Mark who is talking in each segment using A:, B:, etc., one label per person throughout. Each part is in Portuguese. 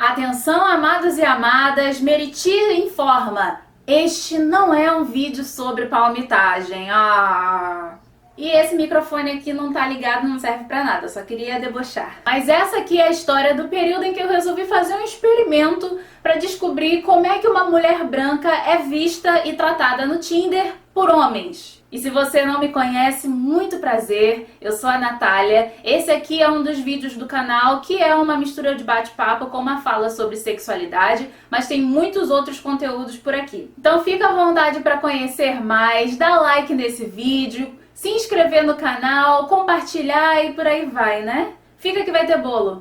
A: Atenção, amados e amadas, Meriti informa, este não é um vídeo sobre palmitagem. E esse microfone aqui não tá ligado, não serve pra nada, eu só queria debochar. Mas essa aqui é a história do período em que eu resolvi fazer um experimento pra descobrir como é que uma mulher branca é vista e tratada no Tinder por homens. E se você não me conhece, muito prazer, eu sou a Natália. Esse aqui é um dos vídeos do canal que é uma mistura de bate-papo com uma fala sobre sexualidade, mas tem muitos outros conteúdos por aqui. Então fica à vontade para conhecer mais, dá like nesse vídeo, se inscrever no canal, compartilhar e por aí vai, né? Fica que vai ter bolo!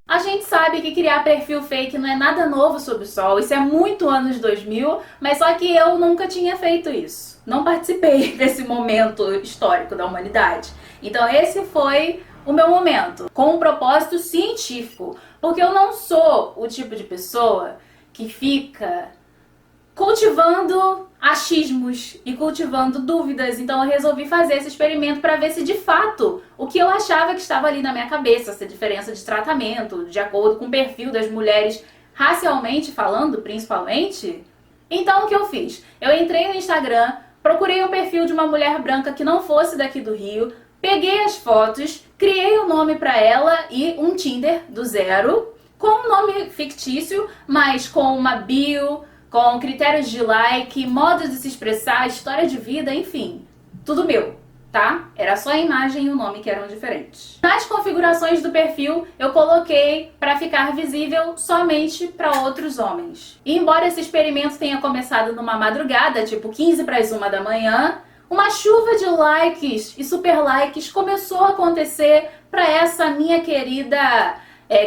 A: A gente sabe que criar perfil fake não é nada novo sob o sol, isso é muito anos 2000, mas só que eu nunca tinha feito isso. Não participei desse momento histórico da humanidade. Então esse foi o meu momento, com um propósito científico, porque eu não sou o tipo de pessoa que fica cultivando achismos e cultivando dúvidas, então eu resolvi fazer esse experimento para ver se de fato o que eu achava que estava ali na minha cabeça, essa diferença de tratamento, de acordo com o perfil das mulheres, racialmente falando principalmente. Então o que eu fiz? Eu entrei no Instagram, procurei um perfil de uma mulher branca que não fosse daqui do Rio, peguei as fotos, criei um nome para ela e um Tinder do zero, com um nome fictício, mas com uma bio, com critérios de like, modos de se expressar, história de vida, enfim, tudo meu, tá? Era só a imagem e o nome que eram diferentes. Nas configurações do perfil, eu coloquei para ficar visível somente para outros homens. E embora esse experimento tenha começado numa madrugada, tipo 15 para as 1 da manhã, uma chuva de likes e super likes começou a acontecer para essa minha querida...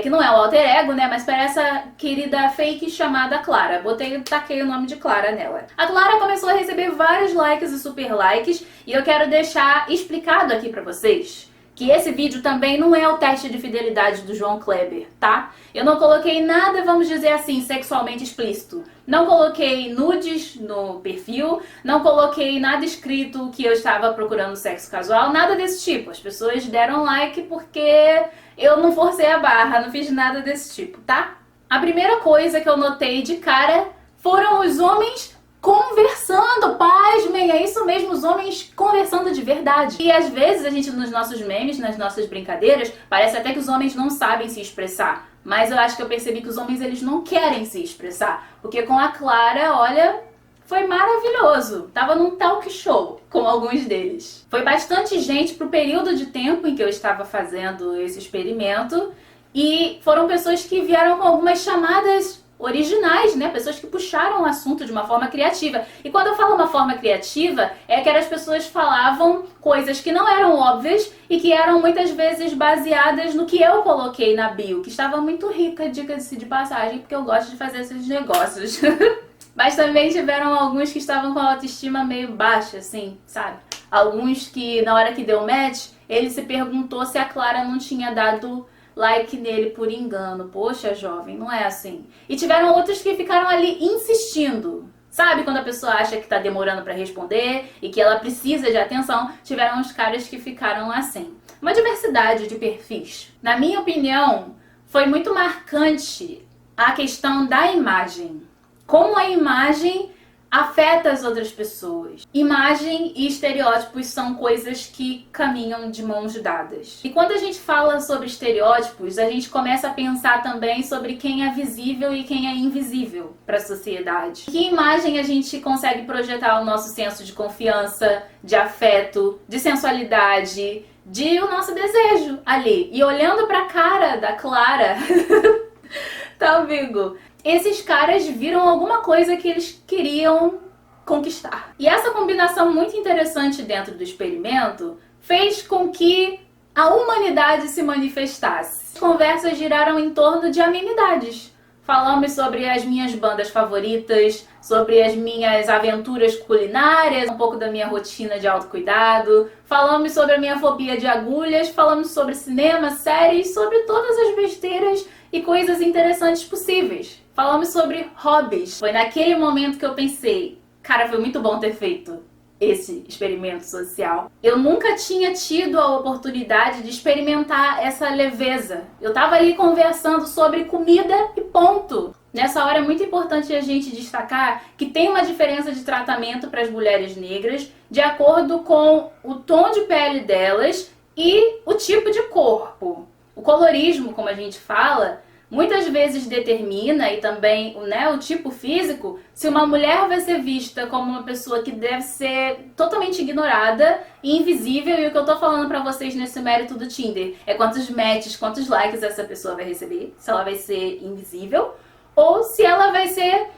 A: que não é o alter ego, né, mas para essa querida fake chamada Clara. Taquei o nome de Clara nela. A Clara começou a receber vários likes e super likes, e eu quero deixar explicado aqui pra vocês que esse vídeo também não é o teste de fidelidade do João Kleber, tá? Eu não coloquei nada, vamos dizer assim, sexualmente explícito. Não coloquei nudes no perfil, não coloquei nada escrito que eu estava procurando sexo casual, nada desse tipo. As pessoas deram like porque eu não forcei a barra, não fiz nada desse tipo, tá? A primeira coisa que eu notei de cara foram os homens conversando, pasmem, é isso mesmo, os homens conversando de verdade. E às vezes a gente, nos nossos memes, nas nossas brincadeiras, parece até que os homens não sabem se expressar. Mas eu acho que eu percebi que os homens, eles não querem se expressar. Porque com a Clara, olha, foi maravilhoso. Tava num talk show com alguns deles. Foi bastante gente pro período de tempo em que eu estava fazendo esse experimento. E foram pessoas que vieram com algumas chamadas originais, né? Pessoas que puxaram o assunto de uma forma criativa. E quando eu falo uma forma criativa, é que as pessoas falavam coisas que não eram óbvias e que eram muitas vezes baseadas no que eu coloquei na bio, que estava muito rica, diga-se de passagem, porque eu gosto de fazer esses negócios. Mas também tiveram alguns que estavam com a autoestima meio baixa, assim, sabe? Alguns que, na hora que deu match, ele se perguntou se a Clara não tinha dado like nele por engano. Poxa, jovem, não é assim. E tiveram outros que ficaram ali insistindo. Sabe quando a pessoa acha que tá demorando pra responder e que ela precisa de atenção? Tiveram uns caras que ficaram assim. Uma diversidade de perfis. Na minha opinião, foi muito marcante a questão da imagem. Como a imagem afeta as outras pessoas. Imagem e estereótipos são coisas que caminham de mãos dadas. E quando a gente fala sobre estereótipos, a gente começa a pensar também sobre quem é visível e quem é invisível para a sociedade. Que imagem a gente consegue projetar o nosso senso de confiança, de afeto, de sensualidade, de o nosso desejo ali. E olhando para a cara da Clara, tá, amigo? Esses caras viram alguma coisa que eles queriam conquistar. E essa combinação muito interessante dentro do experimento fez com que a humanidade se manifestasse. As conversas giraram em torno de amenidades. Falamos sobre as minhas bandas favoritas, sobre as minhas aventuras culinárias, um pouco da minha rotina de autocuidado. Falamos sobre a minha fobia de agulhas, falamos sobre cinema, séries, sobre todas as besteiras e coisas interessantes possíveis. Falamos sobre hobbies. Foi naquele momento que eu pensei, cara, foi muito bom ter feito esse experimento social. Eu nunca tinha tido a oportunidade de experimentar essa leveza. Eu tava ali conversando sobre comida e ponto. Nessa hora é muito importante a gente destacar que tem uma diferença de tratamento para as mulheres negras de acordo com o tom de pele delas e o tipo de corpo. O colorismo, como a gente fala, muitas vezes determina, e também, né, o tipo físico, se uma mulher vai ser vista como uma pessoa que deve ser totalmente ignorada e invisível. E o que eu tô falando pra vocês nesse mérito do Tinder é quantos matches, quantos likes essa pessoa vai receber, se ela vai ser invisível, ou se ela vai ser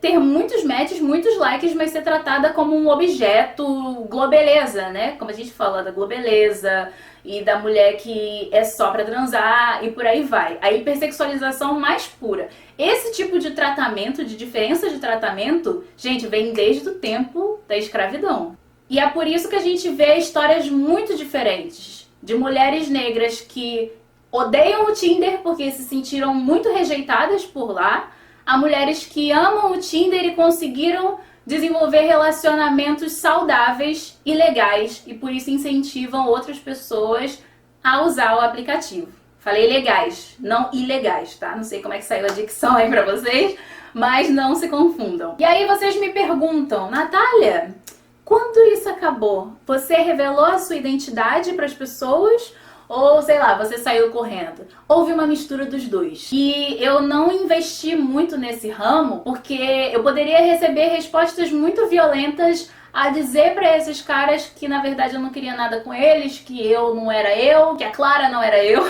A: ter muitos matches, muitos likes, mas ser tratada como um objeto globeleza, né? Como a gente fala da globeleza e da mulher que é só pra transar e por aí vai. A hipersexualização mais pura. Esse tipo de tratamento, de diferença de tratamento, gente, vem desde o tempo da escravidão. E é por isso que a gente vê histórias muito diferentes de mulheres negras que odeiam o Tinder porque se sentiram muito rejeitadas por lá, a mulheres que amam o Tinder e conseguiram desenvolver relacionamentos saudáveis e legais e por isso incentivam outras pessoas a usar o aplicativo. Falei legais, não ilegais, tá? Não sei como é que saiu a dicção aí pra vocês, mas não se confundam. E aí vocês me perguntam, Natália, quando isso acabou? Você revelou a sua identidade para as pessoas? Ou, sei lá, você saiu correndo. Houve uma mistura dos dois. E eu não investi muito nesse ramo, porque eu poderia receber respostas muito violentas a dizer pra esses caras que, na verdade, eu não queria nada com eles, que eu não era eu, que a Clara não era eu,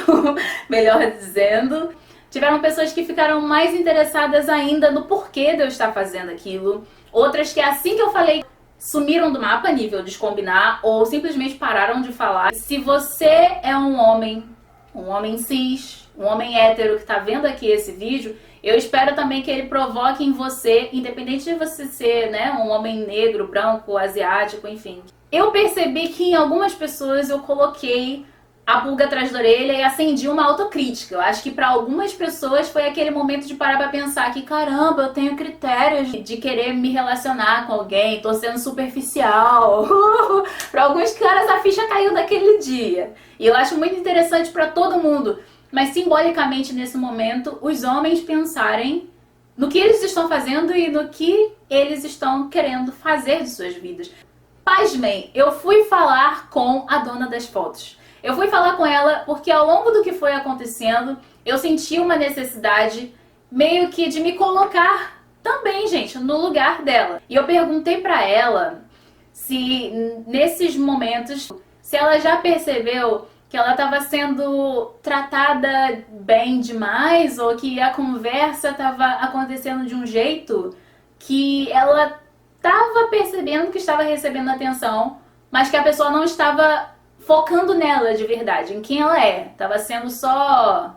A: melhor dizendo. Tiveram pessoas que ficaram mais interessadas ainda no porquê de eu estar fazendo aquilo. Outras que, assim que eu falei, sumiram do mapa, nível descombinar, ou simplesmente pararam de falar. Se você é um homem cis, um homem hétero que tá vendo aqui esse vídeo, eu espero também que ele provoque em você, independente de você ser, né, um homem negro, branco, asiático, enfim. Eu percebi que em algumas pessoas eu coloquei a pulga atrás da orelha e acendi uma autocrítica. Eu acho que para algumas pessoas foi aquele momento de parar pra pensar que, caramba, eu tenho critérios de querer me relacionar com alguém, tô sendo superficial. Para alguns caras a ficha caiu naquele dia. E eu acho muito interessante para todo mundo, mas simbolicamente nesse momento, os homens pensarem no que eles estão fazendo e no que eles estão querendo fazer de suas vidas. Pasmem, eu fui falar com a dona das fotos. Eu fui falar com ela porque ao longo do que foi acontecendo, eu senti uma necessidade meio que de me colocar também, gente, no lugar dela. E eu perguntei pra ela se nesses momentos, se ela já percebeu que ela estava sendo tratada bem demais ou que a conversa estava acontecendo de um jeito que ela estava percebendo que estava recebendo atenção, mas que a pessoa não estava focando nela de verdade, em quem ela é. Tava sendo só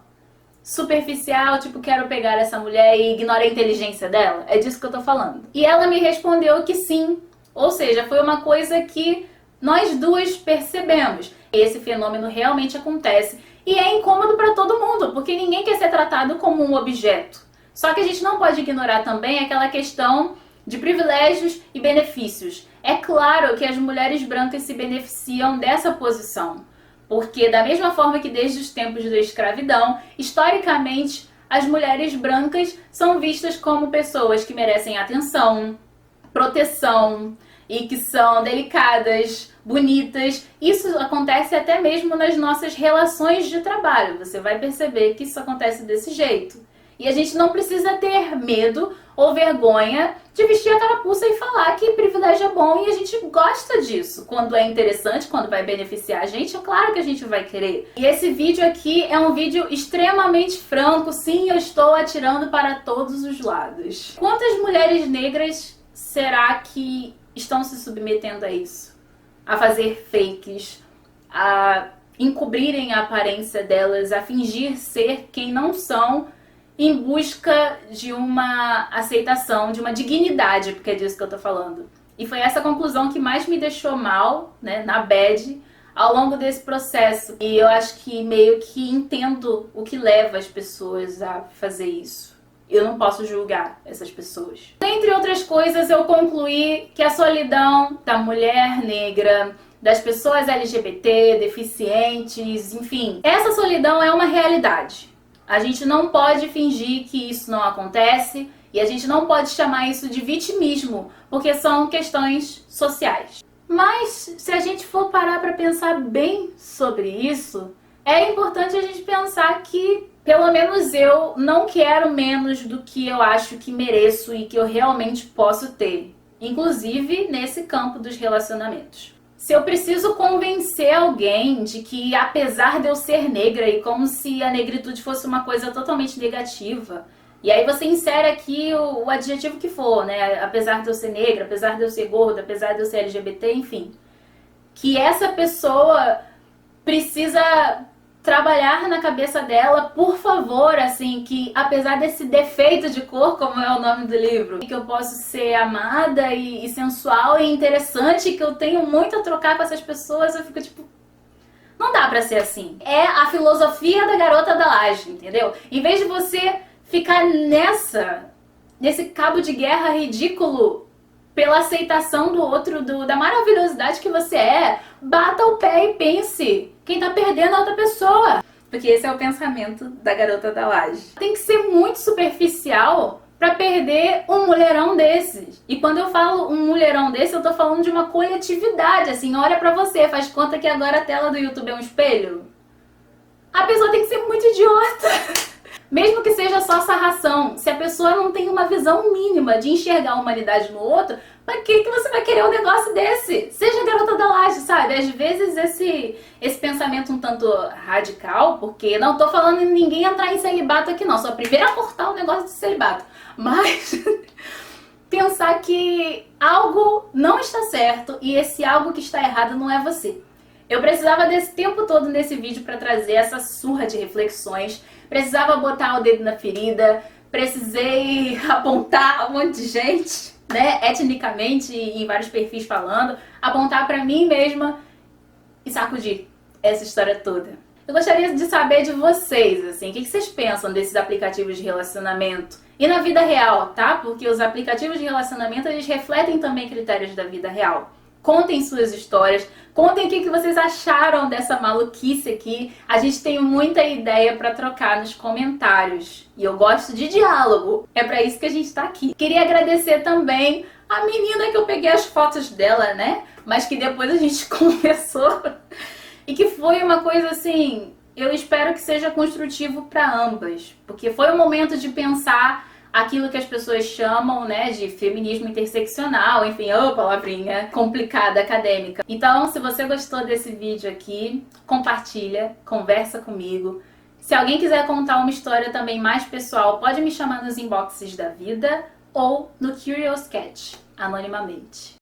A: superficial, tipo, quero pegar essa mulher e ignora a inteligência dela. É disso que eu tô falando. E ela me respondeu que sim. Ou seja, foi uma coisa que nós duas percebemos. Esse fenômeno realmente acontece. E é incômodo pra todo mundo, porque ninguém quer ser tratado como um objeto. Só que a gente não pode ignorar também aquela questão de privilégios e benefícios. É claro que as mulheres brancas se beneficiam dessa posição, porque da mesma forma que desde os tempos da escravidão, historicamente, as mulheres brancas são vistas como pessoas que merecem atenção, proteção e que são delicadas, bonitas. Isso acontece até mesmo nas nossas relações de trabalho. Você vai perceber que isso acontece desse jeito. E a gente não precisa ter medo ou vergonha de vestir a carapuça e falar que privilégio é bom e a gente gosta disso. Quando é interessante, quando vai beneficiar a gente, é claro que a gente vai querer. E esse vídeo aqui é um vídeo extremamente franco. Sim, eu estou atirando para todos os lados. Quantas mulheres negras será que estão se submetendo a isso? A fazer fakes, a encobrirem a aparência delas, a fingir ser quem não são, em busca de uma aceitação, de uma dignidade, porque é disso que eu tô falando. E foi essa conclusão que mais me deixou mal, né, na bad, ao longo desse processo. E eu acho que meio que entendo o que leva as pessoas a fazer isso. Eu não posso julgar essas pessoas. Entre outras coisas, eu concluí que a solidão da mulher negra, das pessoas LGBT, deficientes, enfim, essa solidão é uma realidade. A gente não pode fingir que isso não acontece e a gente não pode chamar isso de vitimismo, porque são questões sociais. Mas se a gente for parar para pensar bem sobre isso, é importante a gente pensar que, pelo menos eu, não quero menos do que eu acho que mereço e que eu realmente posso ter, inclusive nesse campo dos relacionamentos. Se eu preciso convencer alguém de que, apesar de eu ser negra, e como se a negritude fosse uma coisa totalmente negativa, e aí você insere aqui o adjetivo que for, né? Apesar de eu ser negra, apesar de eu ser gorda, apesar de eu ser LGBT, enfim. Que essa pessoa precisa trabalhar na cabeça dela, por favor, assim, que apesar desse defeito de cor, como é o nome do livro, que eu posso ser amada e sensual e interessante, que eu tenho muito a trocar com essas pessoas, eu fico tipo... Não dá pra ser assim. É a filosofia da garota da laje, entendeu? Em vez de você ficar nesse cabo de guerra ridículo pela aceitação do outro, da maravilhosidade que você é, bata o pé e pense. Quem tá perdendo é outra pessoa. Porque esse é o pensamento da garota da laje. Tem que ser muito superficial pra perder um mulherão desses. E quando eu falo um mulherão desse, eu tô falando de uma coletividade, assim, olha pra você, faz conta que agora a tela do YouTube é um espelho. A pessoa tem que ser muito idiota. Mesmo que seja só sarração, se a pessoa não tem uma visão mínima de enxergar a humanidade no outro, pra que você vai querer um negócio desse? Seja garota da laje, sabe? Às vezes esse pensamento um tanto radical, porque não tô falando em ninguém entrar em celibato aqui não, sou a primeira a cortar o negócio de celibato, mas pensar que algo não está certo e esse algo que está errado não é você. Eu precisava desse tempo todo nesse vídeo para trazer essa surra de reflexões, precisava botar o dedo na ferida, precisei apontar um monte de gente, né, etnicamente, em vários perfis falando, apontar pra mim mesma e sacudir essa história toda. Eu gostaria de saber de vocês, assim, o que vocês pensam desses aplicativos de relacionamento? E na vida real, tá? Porque os aplicativos de relacionamento, eles refletem também critérios da vida real. Contem suas histórias, contem o que vocês acharam dessa maluquice aqui. A gente tem muita ideia pra trocar nos comentários. E eu gosto de diálogo, é pra isso que a gente tá aqui. Queria agradecer também a menina que eu peguei as fotos dela, né? Mas que depois a gente conversou. E que foi uma coisa assim, eu espero que seja construtivo pra ambas. Porque foi um momento de pensar aquilo que as pessoas chamam, né, de feminismo interseccional, enfim, palavrinha complicada, acadêmica. Então, se você gostou desse vídeo aqui, compartilha, conversa comigo. Se alguém quiser contar uma história também mais pessoal, pode me chamar nos inboxes da vida ou no Curious Cat, anonimamente.